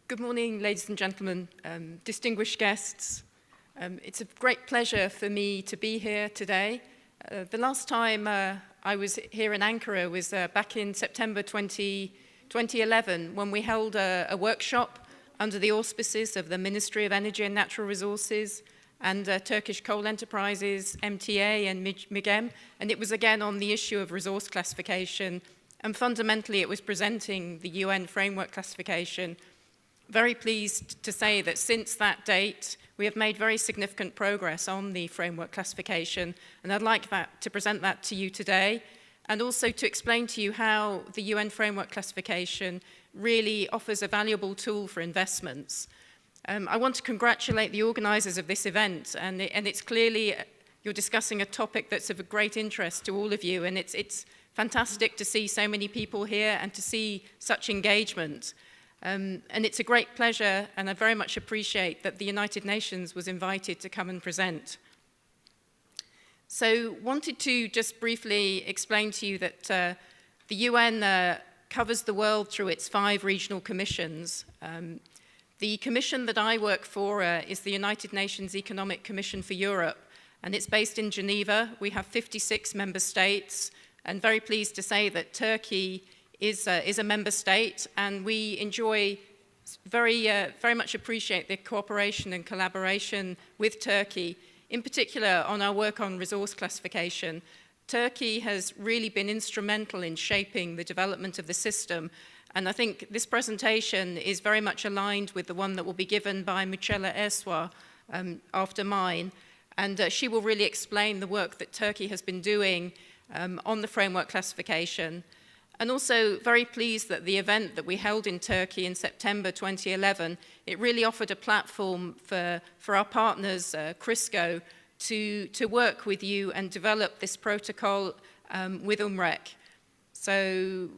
Good morning, ladies and gentlemen, distinguished guests. It's a great pleasure for me to be here today. The last time I was here in Ankara was back in September 2011 when we held a workshop under the auspices of the Ministry of Energy and Natural Resources and Turkish Coal Enterprises, MTA and MIGEM, and it was again on the issue of resource classification, and fundamentally it was presenting the UN framework classification. Very pleased to say that since that date we have made very significant progress on the framework classification, and I'd like to present that to you today, and also to explain to you how the UN framework classification really offers a valuable tool for investments. I want to congratulate the organisers of this event, and it's clearly you're discussing a topic that's of a great interest to all of you, and it's fantastic to see so many people here and to see such engagement. And it's a great pleasure, and I very much appreciate that the United Nations was invited to come and present. So wanted to just briefly explain to you that the UN covers the world through its 5 regional commissions. The commission that I work for is the United Nations Economic Commission for Europe, and it's based in Geneva. We have 56 member states, and very pleased to say that Turkey is a member state, and we enjoy very much appreciate the cooperation and collaboration with Turkey, in particular on our work on resource classification. Turkey has really been instrumental in shaping the development of the system, and I think this presentation is very much aligned with the one that will be given by Michela Erswa after mine, and she will really explain the work that Turkey has been doing on the framework classification. And also very pleased that the event that we held in Turkey in September 2011, it really offered a platform for our partners, CRISCO, to work with you and develop this protocol with UMREK. So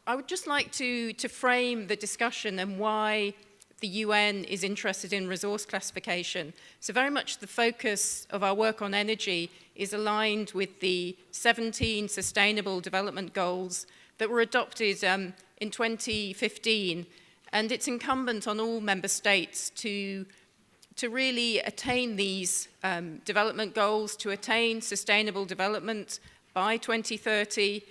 I would just like to frame the discussion and why the UN is interested in resource classification. So very much the focus of our work on energy is aligned with the 17 Sustainable Development Goals that were adopted in 2015. And it's incumbent on all member states to really attain these development goals, to attain sustainable development by 2030.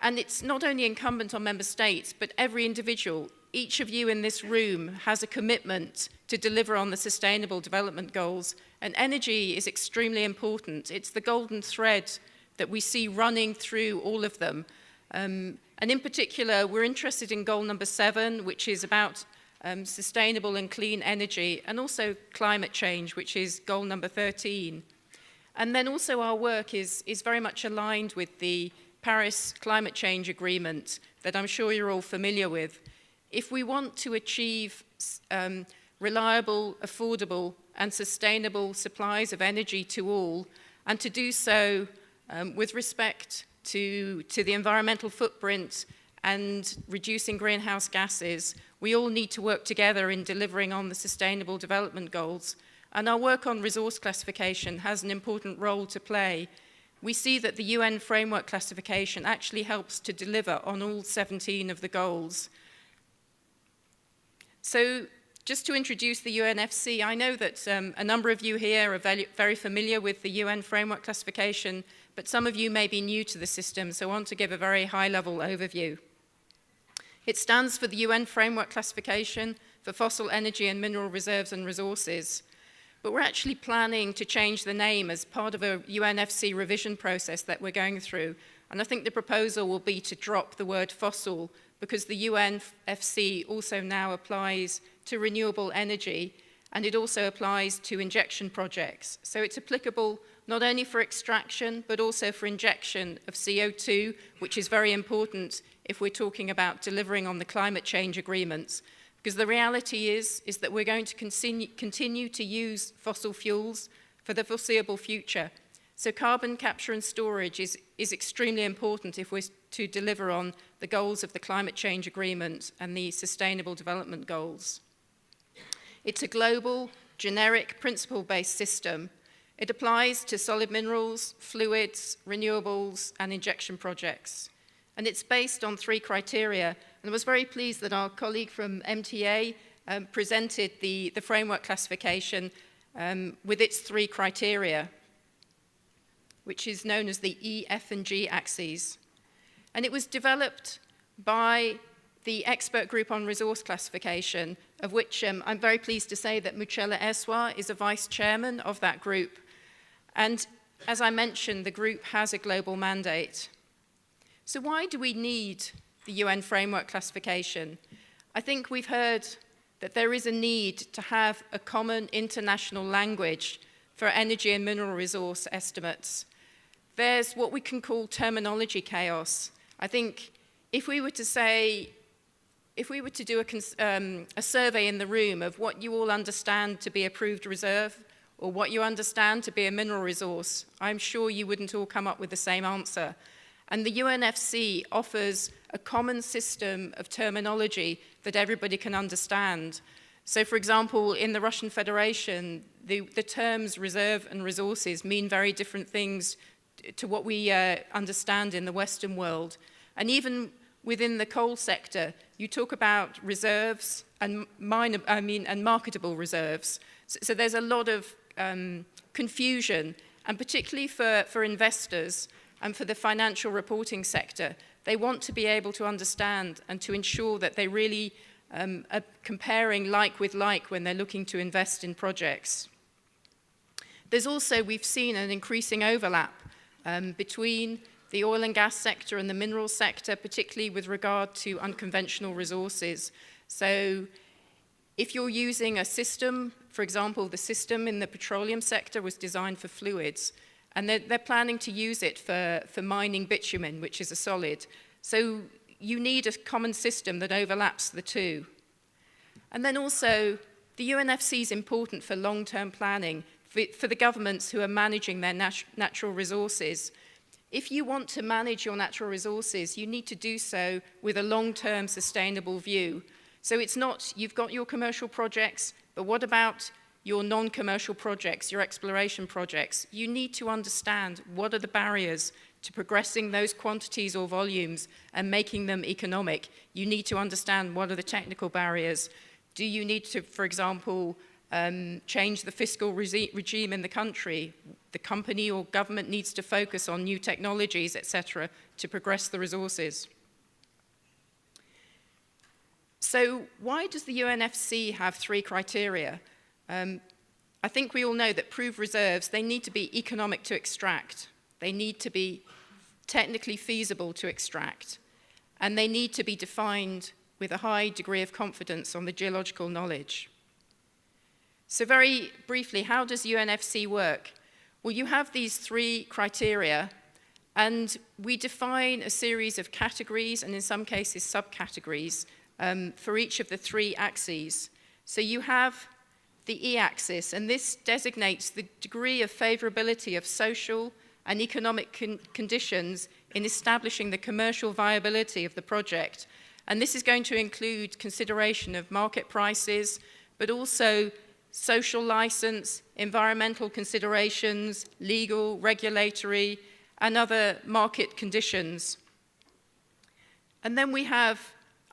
And it's not only incumbent on member states, but every individual. Each of you in this room has a commitment to deliver on the Sustainable Development Goals, and energy is extremely important. It's the golden thread that we see running through all of them. And in particular, we're interested in goal number 7, which is about sustainable and clean energy, and also climate change, which is goal number 13. And then also our work is very much aligned with the Paris Climate Change Agreement that I'm sure you're all familiar with. If we want to achieve reliable, affordable, and sustainable supplies of energy to all, and to do so with respect to the environmental footprint and reducing greenhouse gases, we all need to work together in delivering on the Sustainable Development Goals. And our work on resource classification has an important role to play. We see that the UN framework classification actually helps to deliver on all 17 of the goals. So just to introduce the UNFC, I know that a number of you here are very familiar with the UN framework classification, but some of you may be new to the system, so I want to give a very high-level overview. It stands for the UN framework classification for fossil energy and mineral reserves and resources, but we're actually planning to change the name as part of a UNFC revision process that we're going through, and I think the proposal will be to drop the word fossil, because the UNFC also now applies to renewable energy, and it also applies to injection projects. So it's applicable not only for extraction, but also for injection of CO2, which is very important if we're talking about delivering on the climate change agreements. Because the reality is that we're going to continue to use fossil fuels for the foreseeable future. So carbon capture and storage is extremely important if we're to deliver on the goals of the climate change agreement and the Sustainable Development Goals. It's a global, generic, principle-based system. It applies to solid minerals, fluids, renewables, and injection projects. And it's based on 3 criteria. And I was very pleased that our colleague from MTA presented the framework classification with its 3 criteria, which is known as the E, F, and G axes. And it was developed by the expert group on resource classification, of which I'm very pleased to say that Muchela Eswa is a vice chairman of that group. And as I mentioned, the group has a global mandate. So why do we need the UN framework classification? I think we've heard that there is a need to have a common international language for energy and mineral resource estimates. There's what we can call terminology chaos. I think if we were to do a survey in the room of what you all understand to be a proved reserve or what you understand to be a mineral resource, I'm sure you wouldn't all come up with the same answer. And the UNFC offers a common system of terminology that everybody can understand. So, for example, in the Russian Federation, the terms reserve and resources mean very different things to what we understand in the Western world. And even within the coal sector, you talk about reserves and marketable reserves. So there's a lot of confusion, and particularly for investors and for the financial reporting sector, they want to be able to understand and to ensure that they really are comparing like with like when they're looking to invest in projects. There's also, we've seen an increasing overlap between the oil and gas sector and the mineral sector, particularly with regard to unconventional resources. So if you're using a system, for example, the system in the petroleum sector was designed for fluids, and they're planning to use it for mining bitumen, which is a solid. So you need a common system that overlaps the two. And then also, the UNFC is important for long-term planning, for the governments who are managing their natural resources. If you want to manage your natural resources, you need to do so with a long-term sustainable view. So it's not, you've got your commercial projects, but what about your non-commercial projects, your exploration projects? You need to understand what are the barriers to progressing those quantities or volumes and making them economic. You need to understand what are the technical barriers. Do you need to, for example, change the fiscal regime in the country? The company or government needs to focus on new technologies, etc., to progress the resources. So why does the UNFC have 3 criteria? I think we all know that proved reserves, they need to be economic to extract. They need to be technically feasible to extract. And they need to be defined with a high degree of confidence on the geological knowledge. So very briefly, how does UNFC work? Well, you have these 3 criteria, and we define a series of categories, and in some cases subcategories, for each of the 3 axes. So you have the E-axis, and this designates the degree of favorability of social and economic conditions in establishing the commercial viability of the project. And this is going to include consideration of market prices, but also social license, environmental considerations, legal, regulatory, and other market conditions. And then we have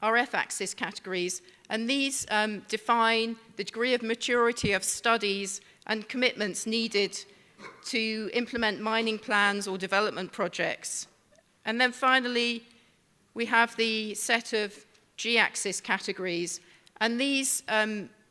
our F-axis categories, and these define the degree of maturity of studies and commitments needed to implement mining plans or development projects. And then finally, we have the set of G-axis categories, and these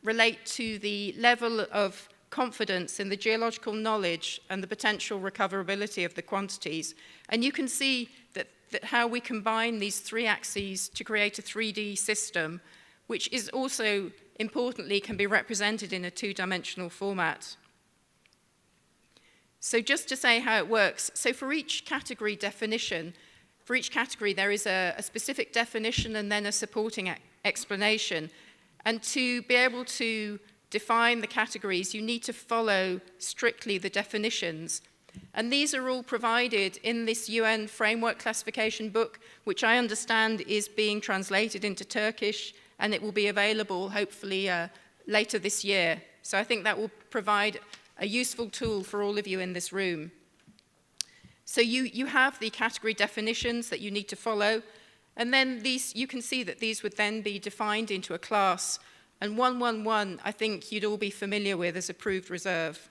relate to the level of confidence in the geological knowledge and the potential recoverability of the quantities. And you can see that how we combine these 3 axes to create a 3D system, which is also, importantly, can be represented in a 2-dimensional format. So just to say how it works, so for each category definition, for each category there is a specific definition and then a supporting explanation. And to be able to define the categories, you need to follow strictly the definitions. And these are all provided in this UN framework classification book, which I understand is being translated into Turkish, and it will be available hopefully later this year. So I think that will provide a useful tool for all of you in this room. So you have the category definitions that you need to follow, and then you can see that these would then be defined into a class, and 111 I think you'd all be familiar with as approved reserve.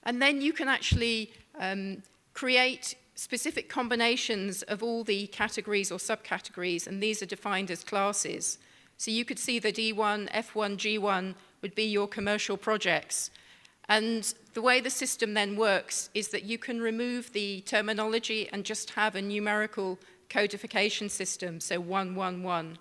And then you can actually create specific combinations of all the categories or subcategories, and these are defined as classes. So you could see that E1, F1, G1 would be your commercial projects. And the way the system then works is that you can remove the terminology and just have a numerical codification system, so 111.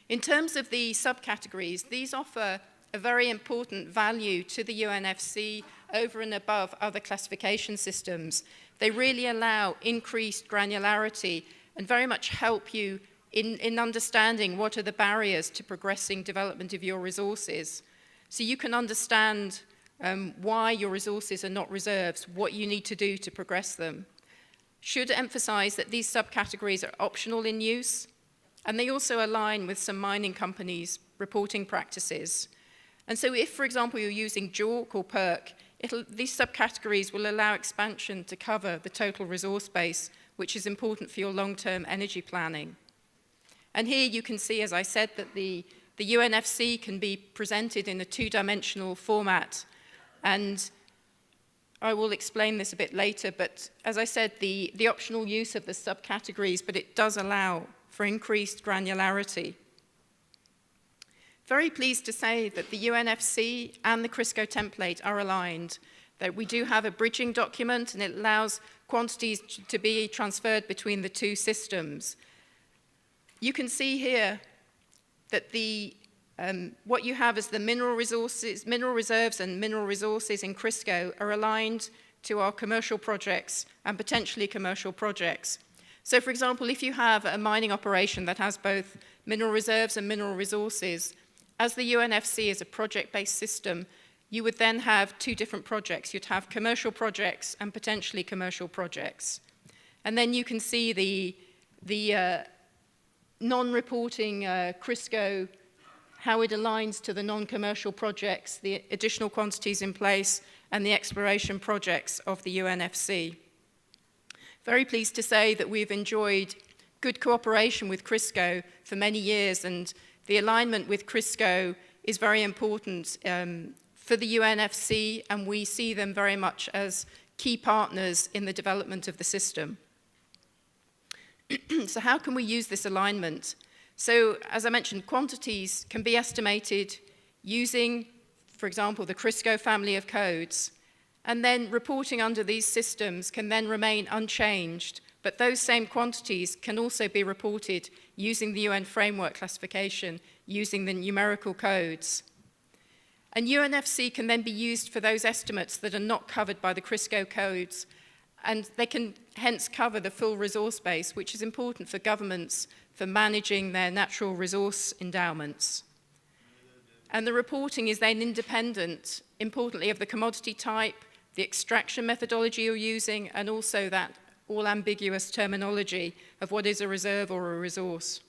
In terms of the subcategories, these offer a very important value to the UNFC over and above other classification systems. They really allow increased granularity and very much help you in understanding what are the barriers to progressing development of your resources. So you can understand why your resources are not reserves, what you need to do to progress them. Should emphasize that these subcategories are optional in use, and they also align with some mining companies' reporting practices. And so if, for example, you're using JORC or PERC, these subcategories will allow expansion to cover the total resource base, which is important for your long-term energy planning. And here you can see, as I said, that the UNFC can be presented in a two-dimensional format. And I will explain this a bit later, but as I said, the optional use of the subcategories, but it does allow for increased granularity. Very pleased to say that the UNFC and the CRISCO template are aligned, that we do have a bridging document and it allows quantities to be transferred between the two systems. You can see here that what you have as the mineral resources, mineral reserves and mineral resources in CRISCO are aligned to our commercial projects and potentially commercial projects. So for example, if you have a mining operation that has both mineral reserves and mineral resources, as the UNFC is a project-based system, you would then have two different projects. You'd have commercial projects and potentially commercial projects. And then you can see the non-reporting CRISCO, how it aligns to the non-commercial projects, the additional quantities in place, and the exploration projects of the UNFC. Very pleased to say that we've enjoyed good cooperation with CRISCO for many years, and the alignment with CRISCO is very important for the UNFC, and we see them very much as key partners in the development of the system. So how can we use this alignment? So as I mentioned, quantities can be estimated using, for example, the CRISCO family of codes, and then reporting under these systems can then remain unchanged, but those same quantities can also be reported using the UN framework classification, using the numerical codes. And UNFC can then be used for those estimates that are not covered by the CRISCO codes, and they can hence cover the full resource base, which is important for governments for managing their natural resource endowments. And the reporting is then independent, importantly, of the commodity type, the extraction methodology you're using, and also that all ambiguous terminology of what is a reserve or a resource.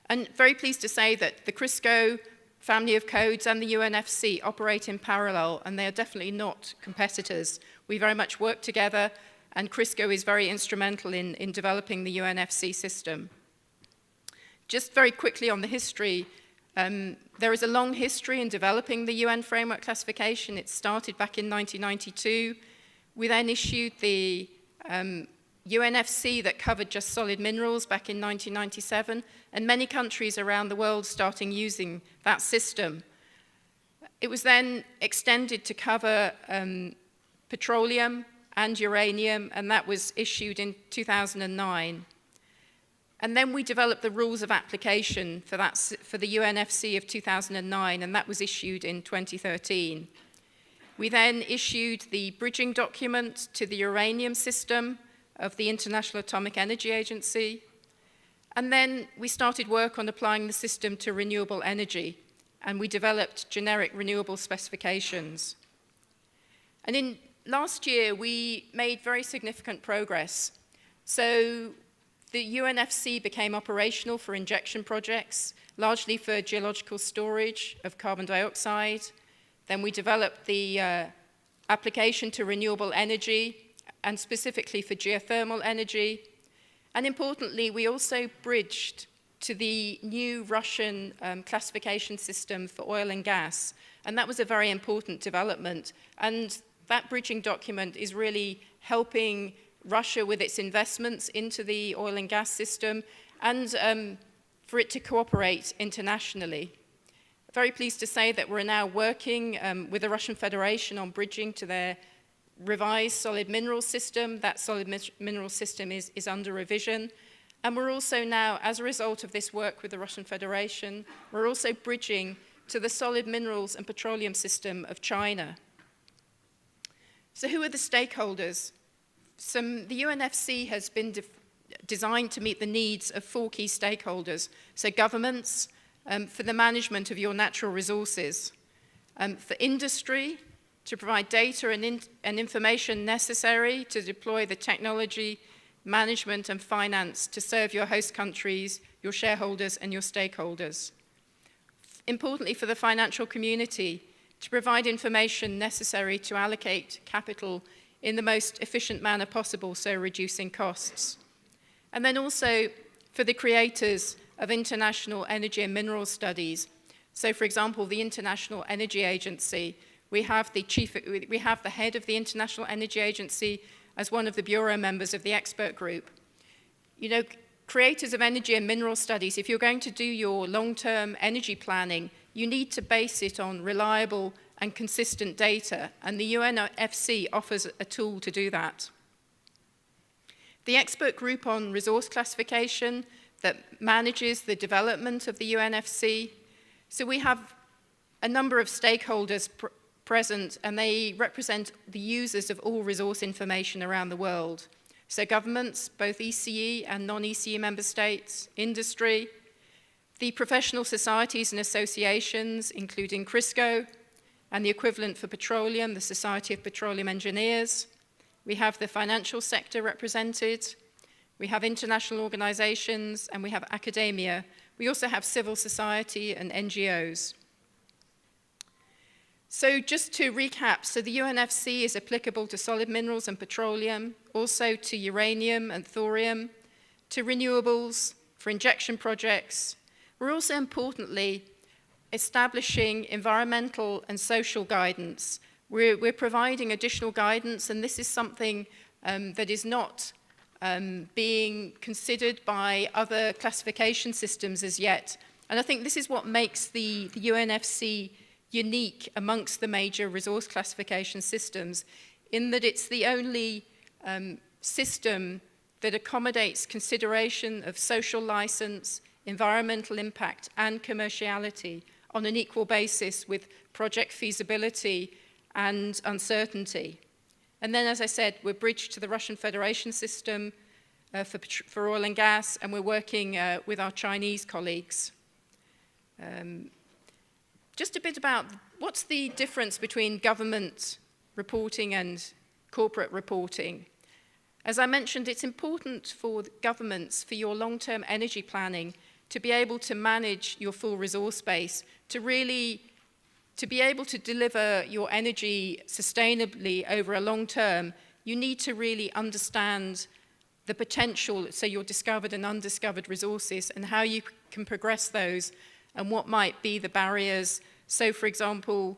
And very pleased to say that the CRISCO family of codes and the UNFC operate in parallel, and they are definitely not competitors. We very much work together, and CRISCO is very instrumental in developing the UNFC system. Just very quickly on the history, there is a long history in developing the UN framework classification. It started back in 1992. We then issued the UNFC that covered just solid minerals back in 1997, and many countries around the world starting using that system. It was then extended to cover petroleum and uranium, and that was issued in 2009. And then we developed the rules of application for the UNFC of 2009, and that was issued in 2013. We then issued the bridging document to the uranium system of the International Atomic Energy Agency. And then we started work on applying the system to renewable energy, and we developed generic renewable specifications. And last year, we made very significant progress. So the UNFC became operational for injection projects, largely for geological storage of carbon dioxide. Then we developed the application to renewable energy, and specifically for geothermal energy. And importantly, we also bridged to the new Russian classification system for oil and gas. And that was a very important development. And that bridging document is really helping Russia with its investments into the oil and gas system and for it to cooperate internationally. Very pleased to say that we're now working with the Russian Federation on bridging to their revised solid mineral system. That solid mineral system is under revision. And we're also now, as a result of this work with the Russian Federation, we're also bridging to the solid minerals and petroleum system of China. So who are the stakeholders? The UNFC has been designed to meet the needs of 4 key stakeholders. So governments, for the management of your natural resources, for industry, to provide data and information necessary to deploy the technology, management and finance to serve your host countries, your shareholders and your stakeholders. Importantly, for the financial community, to provide information necessary to allocate capital in the most efficient manner possible, so reducing costs. And then also for the creators of international energy and mineral studies. So for example, the International Energy Agency, we have the head of the International Energy Agency as one of the bureau members of the expert group. You know, creators of energy and mineral studies, if you're going to do your long-term energy planning, you need to base it on reliable and consistent data, and the UNFC offers a tool to do that. The expert group on resource classification that manages the development of the UNFC. So we have a number of stakeholders present, and they represent the users of all resource information around the world. So governments, both ECE and non-ECE member states, industry, the professional societies and associations, including CRISCO, and the equivalent for petroleum, the Society of Petroleum Engineers. We have the financial sector represented. We have international organizations, and we have academia. We also have civil society and NGOs. So just to recap, so the UNFC is applicable to solid minerals and petroleum, also to uranium and thorium, to renewables, for injection projects. We're also importantly establishing environmental and social guidance. We're providing additional guidance, and this is something that is not being considered by other classification systems as yet. And I think this is what makes the UNFC unique amongst the major resource classification systems, in that it's the only system that accommodates consideration of social license, environmental impact, and commerciality on an equal basis with project feasibility and uncertainty. And then, as I said, we're bridged to the Russian Federation system for oil and gas, and we're working with our Chinese colleagues. Just a bit about what's the difference between government reporting and corporate reporting. As I mentioned, it's important for governments, for your long-term energy planning, to be able to manage your full resource base, to be able to deliver your energy sustainably over a long term. You need to really understand the potential, so your discovered and undiscovered resources, and how you can progress those, and what might be the barriers. So for example,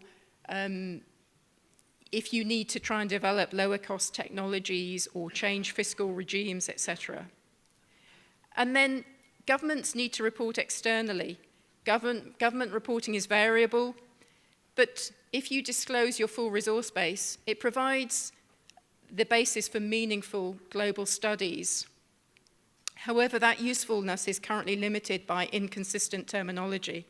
if you need to try and develop lower cost technologies or change fiscal regimes, etc. And then governments need to report externally. Government reporting is variable, but if you disclose your full resource base, it provides the basis for meaningful global studies. However, that usefulness is currently limited by inconsistent terminology.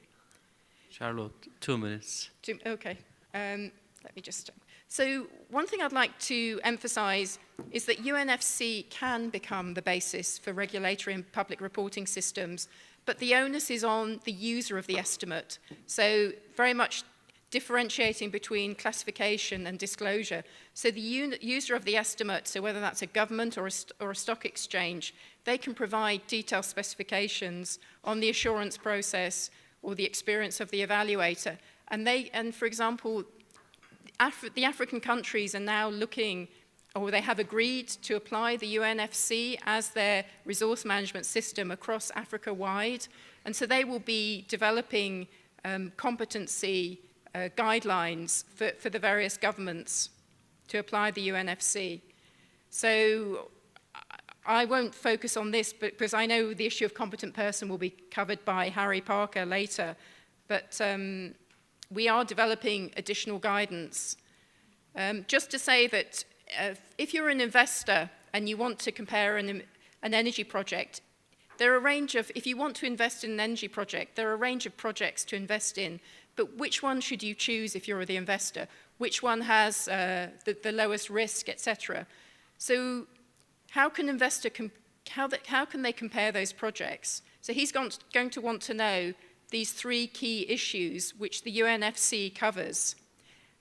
Charlotte, 2 minutes. Okay, let me just... So one thing I'd like to emphasize is that UNFC can become the basis for regulatory and public reporting systems, but the onus is on the user of the estimate. So very much differentiating between classification and disclosure. So the user of the estimate, so whether that's a government or a stock exchange, they can provide detailed specifications on the assurance process or the experience of the evaluator. And for example, the African countries are now looking, or they have agreed to apply the UNFC as their resource management system across Africa-wide. And so they will be developing competency guidelines for the various governments to apply the UNFC. So I won't focus on this because I know the issue of competent person will be covered by Harry Parker later. But we are developing additional guidance. Just to say that if you're an investor and you want to compare an energy project, there are a range of, if you want to invest in an energy project, there are a range of projects to invest in, but which one should you choose if you're the investor? Which one has the lowest risk, etc.? So how can how can they compare those projects? So he's going to want to know these three key issues which the UNFC covers.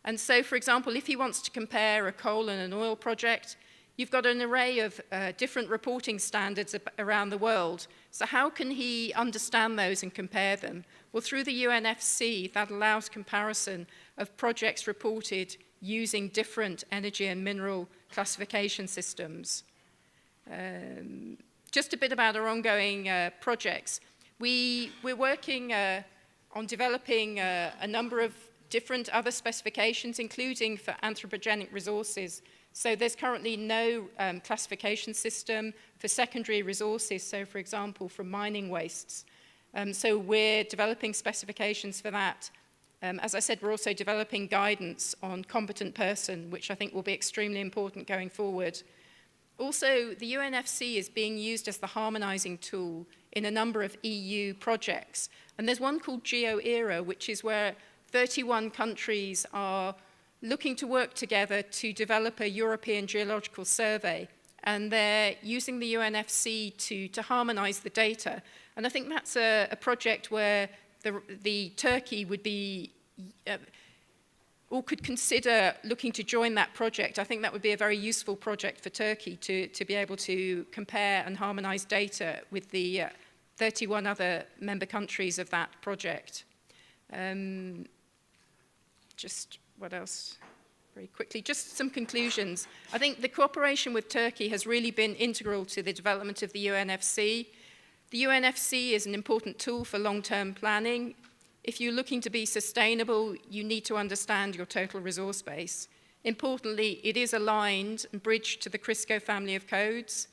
And so, for example, if he wants to compare a coal and an oil project, you've got an array of different reporting standards around the world. So how can he understand those and compare them? Well, through the UNFC, that allows comparison of projects reported using different energy and mineral classification systems. Just a bit about our ongoing projects. We're working on developing a number of different other specifications, including for anthropogenic resources. So there's currently no classification system for secondary resources, so for example, from mining wastes. So we're developing specifications for that. As I said, we're also developing guidance on competent person, which I think will be extremely important going forward. Also, the UNFC is being used as the harmonizing tool in a number of EU projects. And there's one called GeoEra, which is where 31 countries are looking to work together to develop a European geological survey. And they're using the UNFC to harmonize the data. And I think that's a project where the Turkey would be, or could consider looking to join that project. I think that would be a very useful project for Turkey to be able to compare and harmonize data with the 31 other member countries of that project. Just what else? Very quickly, just some conclusions. I think the cooperation with Turkey has really been integral to the development of the UNFC. The UNFC is an important tool for long-term planning. If you're looking to be sustainable, you need to understand your total resource base. Importantly, it is aligned and bridged to the CRISCO family of codes.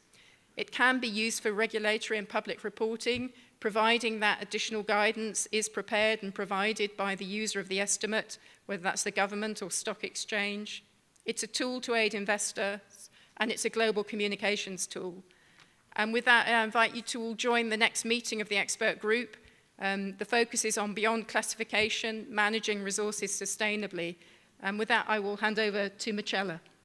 It can be used for regulatory and public reporting, providing that additional guidance is prepared and provided by the user of the estimate, whether that's the government or stock exchange. It's a tool to aid investors, and it's a global communications tool. And with that, I invite you to all join the next meeting of the expert group. The focus is on beyond classification, managing resources sustainably. And with that, I will hand over to Michela.